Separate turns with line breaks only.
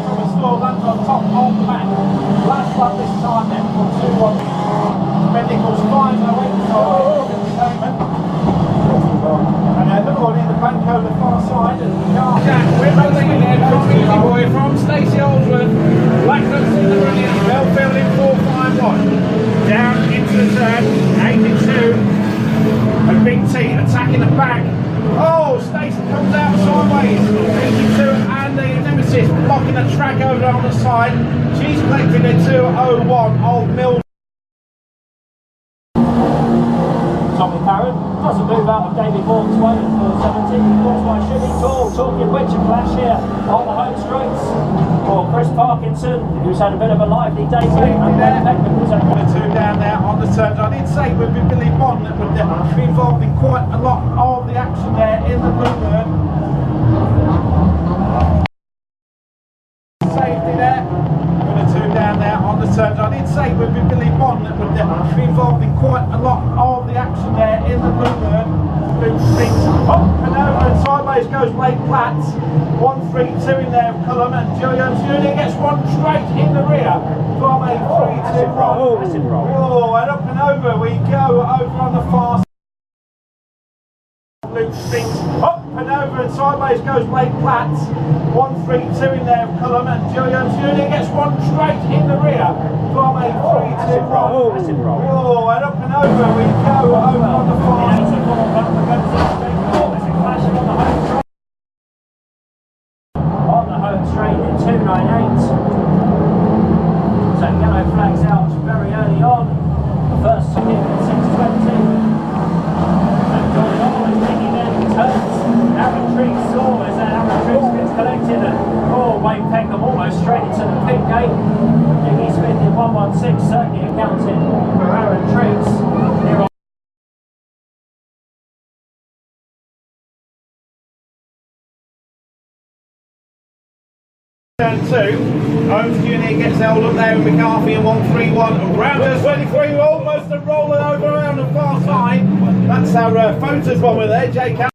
from a store lands on top of the back. Last one this time then for 2-1. Medicals 508 for entertainment. And look on in the bank over the far side and the car.
We're rolling in there from Easy Boy from Stacey Oldsworth. Blackcoats in the brilliant. Belfield in 451. Down into the turn. 82. And Big T attacking the back. Oh, Stacey comes out sideways. 82 and the Nemesis blocking the track over on the side. She's collecting a 201 Old Mill.
Tommy Parrott doesn't move out of David Vaughan's way in 470. He calls by Shooting Tall, talking which a clash here on the home straights for Chris Parkinson, who's had a bit of a lively day. And Ben Beckman was over.
The two down there on the turns. I did say it would be Billy Bond that would be involved in quite a lot of the action there in the Bluebird. Safety there. The two down there on the turns. I did say it would be Billy Bond that would be involved in quite a lot of the action there in the Bluebird. Blue spins up and over and sideways goes Blake Platt. 1-3-2 in there of Cullum, and Julian Julian gets one straight in the rear from a 3-2 roll. Oh, and up and over we go over on the far. Blue spins up and over and sideways goes Blake Platt. 1-3-2 in there of Cullum, and Julian Julian gets one straight in the rear from a 3-2 roll. Oh, and up and over we go over on the far.
Straight in 298. So yellow flags out very early on. The first hit at 620. And going on and taking in turns. Aaron Triggs saw as Aaron Triggs gets collected, and Wayne Peckham almost straight into the pit gate. Diggy Smith in 116 certainly accounted for Aaron Triggs. Here on
Turn 2, Holmes Jr. gets held up there with McCarthy in 131. Around the 23, almost a rolling over around the far side. That's our photos bomber there, Jake.